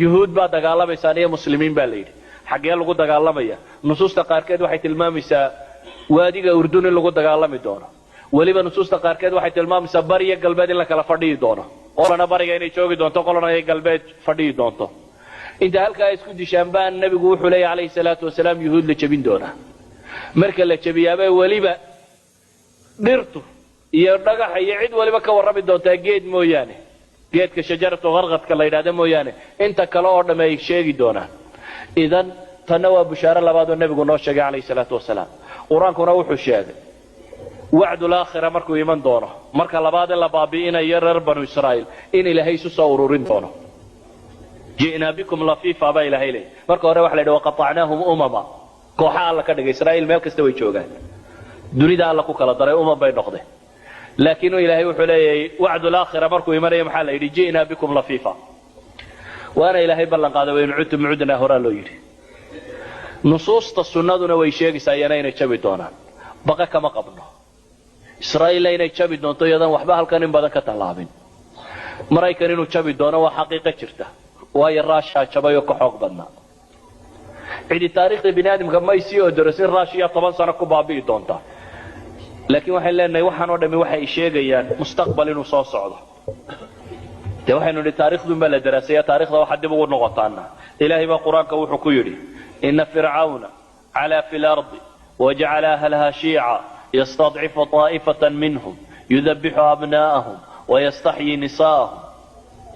yuhuud baa dagaalamaysa iyo muslimiin baa leeyahay xagee lagu dagaalamaya nusuusta qaarkeed waxay tilmaamaysaa waadiga urdun in lagu dagaalami doono waliba nusuusta qaarkeed waxay tilmaamaysaa bariga galbeed in la kala fadhiyi doono qolana bariga inay joogi doonto qolana ay galbeed fadhiyi doonto inta halka isku dishaan baa nabigu wuxuu leeyahay alayhi salaatu wasalaam yuhuud la jabin doona marka la jabiyaabay waliba dhirtu iyo dhagaxa iyo cid waliba ka warrami doonta geed mooyaane geedka shajaratu qarqadka la yiraahdo mooyaane inta kale oo dhamay sheegi doonaan idan tana waa bishaaro labaad oo nabigu noo sheegay alayhi salaatu wasalaam quraankuna wuxuu sheegay wacdu laakhira markuu iman doono marka labaad la baabi'inayo reer banu israa'iil in ilaahay isu soo ururin doono ji'na bikum lafifa ba ilaahay leey marka hore waxa la yiraahdaa qata'naahum umama kooxa alla ka dhigay israa'iil meel kasta way joogaan dunida alla ku kala daray bay noqdeen laakiin ilaahay wuxuu leeyahay wacdu laakhira markuu imanayo maxaa la yidhi ji'na bikum lafifa waana ilaahay ballan qaaday in cudtum cudna hore loo yidhi nusuusta sunnaduna way sheegaysaa inay jabi doonaan baqa kama qabno israa'iil inay jabi doonto iyadan waxba halkan in badan ka talaabin maraykan inuu jabi doono waa xaqiiqo jirta waayo raasha jabay oo ka xoog badnaa cidi taariikhda bini'aadamka ma sii odorosin raashiya 10 sano ku baabi'i doonta laakiin waxay leenahay waxaan oo dhami waxay sheegayaan mustaqbal inuu soo socdo waxaynu nidhi taariikhdu ma la daraasaya taariikhda waxa dib ugu noqotaana ilaahay baa quraanka wuxuu ku yidhi inna fir'auna ala fil ardi waja'ala ahlaha shi'a yastad'ifu ta'ifatan minhum yudabbihu abna'ahum wa yastahyi nisa'ahum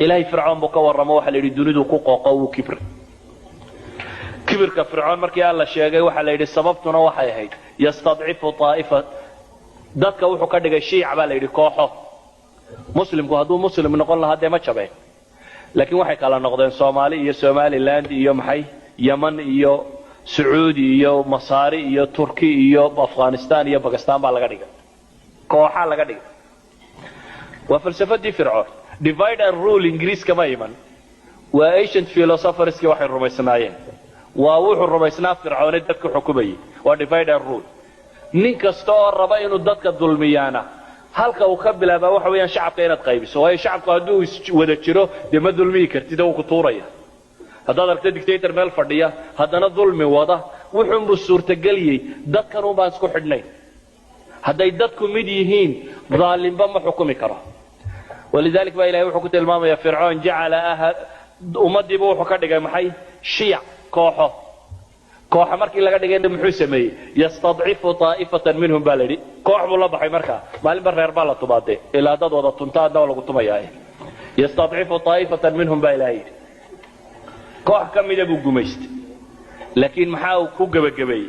ilaahay fir'aun buu ka warramo waxa la yidhi dunidu ku qooqo uu kibirka fir'aun markii alla sheegay waxa la yidhi sababtuna waxay ahayd yastad'ifu ta'ifa dadka wuxuu ka dhigay shiic baa la yidhi kooxo muslimku hadduu muslim noqon lahaa dee ma jabeen laakiin waxay kala noqdeen Soomaali iyo Somaliland iyo maxay Yemen iyo Saudi iyo Masaari iyo Turki iyo Afghanistan iyo Pakistan baa laga dhigay kooxa laga dhigay waa falsafadii fir'aun divide and rule Ingiriis kama iman waa ancient philosophers ki waxay rumaysnaayeen waa wuxuu rumaysnaa fir'aun dadka xukumayay waa divide and rule nin kasta oo raba inuu dadka dulmiyaana halka uu ka bilaabaa waxa weeyaan shacabka inaad qaybiso waayo shacabku hadduu wada jiro dee ma dulmiyi kartid oo ku tuuraya haddaad aragto dictator meel fadhiya haddana dulmi wada wuxuunbuu suurtageliyey dadkan un baan isku xidhnayn hadday dadku mid yihiin dhaalimba ma xukumi karo walidalik baa ilaahay wuxuu ku tilmaamaya fircoon jacala ummadiiba wuxuu ka dhigay maxay shiic kooxo kooxa markii laga dhigay muxuu sameeyay yastad'ifu ta'ifatan minhum baladi koox buu la baxay marka maalin bar reer baa la tubaade ilaa dad wada tuntaada lagu tumayaa yastad'ifu ta'ifatan minhum baladi koox kamida buu gumaystay laakiin maxaa uu ku gabagabay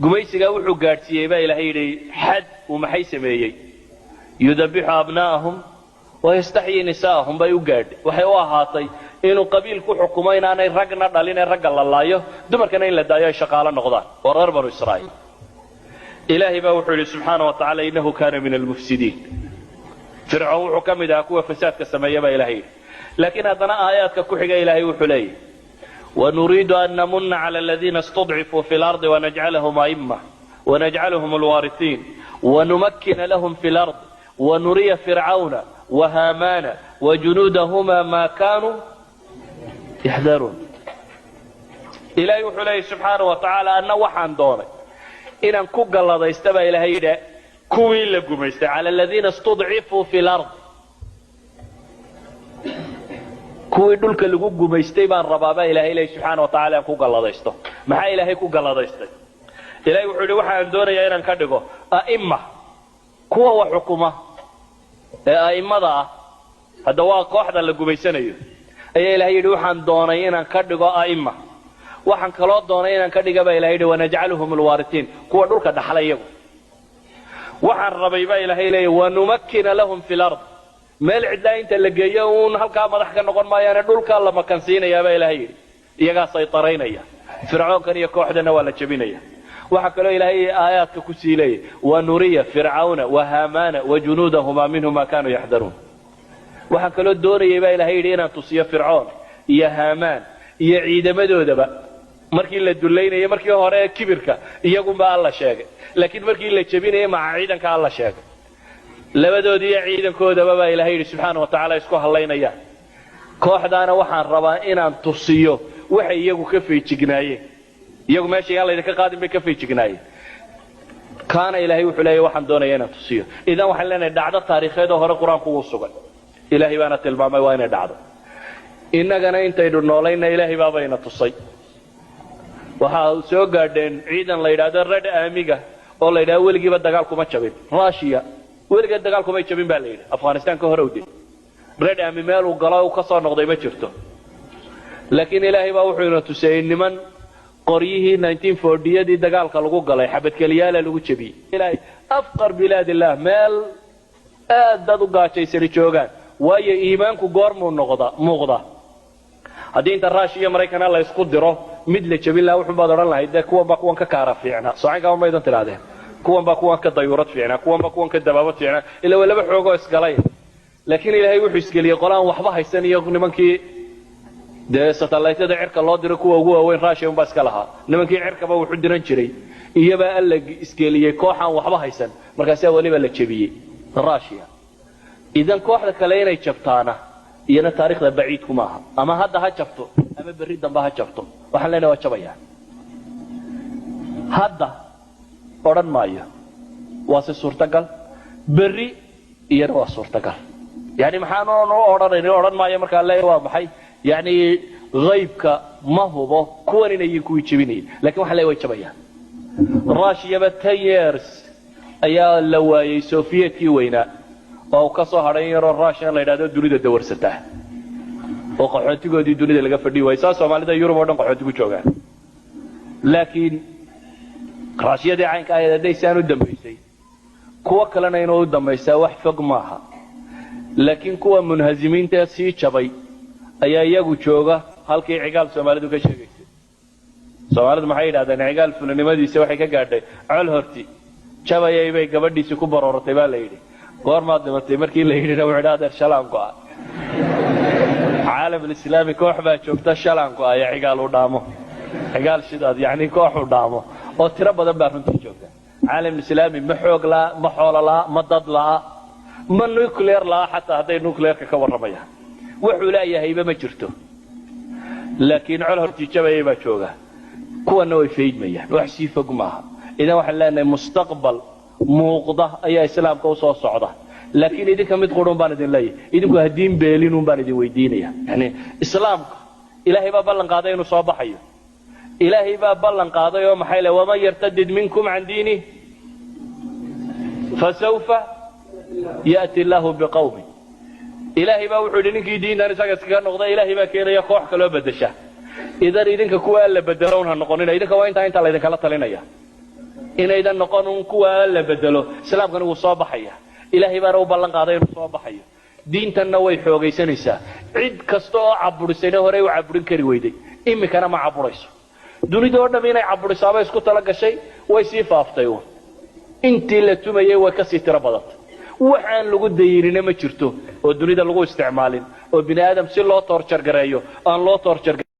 gumaysiga wuxuu gaarsiiyay baa ilaahay yiri xad uu maxay sameeyay yudabbihu abnaahum wa yastahyi nisaahum bay u gaadhay waxay u ahaatay inuu qabiil ku xukumo inaanay ragna dhalin ee rag la laayo dumarkana in la daayo ay shaqaale noqdaan oo reer banu israa'iil ilaahay baa wuxuu yiri subhanahu wa ta'ala innahu kana min al-mufsidin fir'aun wuxuu kamid ahaa kuwa fasaadka sameeyay baa ilaahay laakiin hadana aayaadka ku xiga ilaahay wuxuu leeyahay ونريد أن نمن على الذين استضعفوا في الأرض ونجعلهم أئمة ونجعلهم الوارثين ونمكن لهم في الأرض ونري فرعون وهامان وجنودهما ما كانوا يحذرون إلهي وحليه سبحانه وتعالى أنه وحان دوني إن كوغ الله يستبع إلهي ده كوين لكم على الذين استضعفوا في الأرض kuwii dhulka lagu gumaystay baan rabaaba ilaahay subhanahu wa ta'ala ku galadaysto maxaa ilaahay ku galadaystay ilaahay wuxuu yiri waxaan doonayaa inaan ka dhigo a'imma kuwa wax xukuma ee a'immada hadda waa kooxda la gumaysanayo ayaa ilaahay yiri waxaan doonay inaan ka dhigo a'imma waxaan kaloo doonay inaan ka dhigo baa ilaahay yiri wanaj'aluhum alwarithin kuwa dhulka dhaxlay iyagu waxaan rabay baa ilaahay leeyahay wanumakkina lahum fil ard meel cidla inta la geeyo uun halka madax ka noqon maayaan dhulka la makansiinaya baa ilaahay iyaga saytaraynaya fircoonkan iyo kooxdana waa la jabinaya waxa kale ilaahay aayaadka ku siilay wa nuriya fir'auna wa hamana wa junudahuma minhum ma kanu yahdarun waxa kale doonayay baa ilaahay inaan tusiyo fircoon iyo hamaan iyo ciidamadoodaba markii la duleynayay markii hore kibirka iyagu ma alla sheegay laakiin markii la jabinayay ma ciidanka alla sheegay labadoodii ciidankooda baa ilaahay subhanahu wa ta'ala isku halaynaya kooxdaana waxaan rabaa inaan tusiyo waxay iyagu ka feejignaayeen iyagu meesha yaa laydinka qaadin bay ka feejignaayeen kaana ilaahay wuxuu leeyahay waxaan doonayaa inaan tusiyo idan waxaan leenahay dhacdo taariikheed oo hore qur-aanku uu sugay ilaahay baana tilmaamay waa inay dhacdo innagana intaynu noolayna ilaahay baabayna tusay waxaa soo gaadheen ciidan la yidhaahdo red armiga oo la yidhahdo weligiiba dagaal kuma jabin russia weligeed dagaal kumay jabin baa la yidhi afghanistan ka hor owdin red army meel uu galo uu ka soo noqday ma jirto laakiin ilaahay baa wuxuu ina tusayey niman qoryihii 1940yadii dagaalka lagu galay xabadkeliyaala lagu jabiyey ilaahay afqar bilaadillah meel aad dad u gaajaysani joogaan waayo iimaanku goormuu muuqda haddii inta raash iyo maraykana la isku diro mid la jabin lahaa wuxuun baad odhan lahayd dee kuwan baa kuwan ka kaara fiicnaa socaynkaama maydan tidhahdeen kuwan baa kuwan ka dayuurad fiicnaa kuwan baa kuwan ka dabaabad fiicnaa ilaa waa laba xoogoo isgalay laakiin ilaahay wuxuu isgeliyey qolaan waxba haysan iyo nimankii dee satellaytyada cirka loo diro kuwa ugu waaweyn raashiya unbaa iska lahaa nimankii cirkaba wuxuu diran jiray iyabaa alla isgeliyey kooxaan waxba haysan markaasaa weliba la jebiyey raashiya idan kooxda kale inay jabtaana iyana taariikhda baciidku maaha ama hadda ha jabto ama berri dambe ha jabto waxaan leenahay waa jabayaan hadda odhan maayo waa si suurtagal berri iyana waa suurtagal yani maxaan odhan maayo markaa leeyahay waa maxay yani haybka ma hubo kuwan inay kuwii jebinayeen lakin waxaan leeyahay way jabayaan rushiyaba 10 years ayaa la waayey soviyedkii weynaa oo ka soo hadhay yaroo raashiya la yidhaahdo dunida dawarsataa oo qaxootigoodii dunida laga fadhiyi waayey saa soomaalida yurub oo dhan qaxootigu joogaan laakiin raashiyadii caynka ahayd hadday saan u dambaysay kuwa kalena inuu u dambaysaa wax fog maaha laakiin kuwa munhazimiinta sii jabay ayaa iyagu jooga halkii cigaal soomaalidu ka sheegaysay soomaalidu maxay yidhahdeen cigaal fulanimadiisa waxay ka gaadhay col horti jabayay bay gabadhiisi ku barooratay baa la yidhi goormaad dhimatay markii la yidhina wuxuu idhi adeer shalaan go'a caalam alislaami koox baa joogta shalaan go'a iyo cigaal u dhaamo cigaal shidaad yacni koox u dhaamo oo tiro badan baa runtii joogta caalam alislaami ma xoog la'a ma xoolo la'a ma dad la'a ma nuclear la'a xataa hadday nuclearka ka warramayaan wuxuu leeyahayba ma jirto laakiin col hortii jabayay baa jooga kuwana way faydmayaan wax sii fog maaha idan waxaan leenahay mustaqbal muuqda ayaa islaamka u soo socda laakiin idinka mid qurun baan idin leeyahay idinku hadiin beelinun baan idin weydiinaya yani islaamka ilaahay baa ballan qaaday inuu soo baxayo ilaahay baa ballan qaaday oo maxay leeyahay waman yartadid minkum can diini fasawfa ya'ti allahu biqawmin ilaahay baa wuxuu yidhi ninkii diintan isaga iskaga noqda ilaahay baa keenaya koox kaloo bedesha idan idinka kuwa alla bedelo un ha noqonina idinka waa intaa laydinkala talinaya inaydan noqon un kuwa alla bedelo islaamkana wuu soo baxaya ilaahay baana u ballan qaaday inuu soo baxayo diintanna way xoogaysanaysaa cid kasta oo caburisayna horey u caburin kari weyday imikana ma caburayso dunida oo dham inay caburisaaba isku tala gashay way sii faaftay uun intii la tumayay way kasii tiro badantay waxaan lagu dayirina ma jirto oo dunida lagu isticmaalin oo bini aadam si loo toorjar gareeyo aan loo toorjar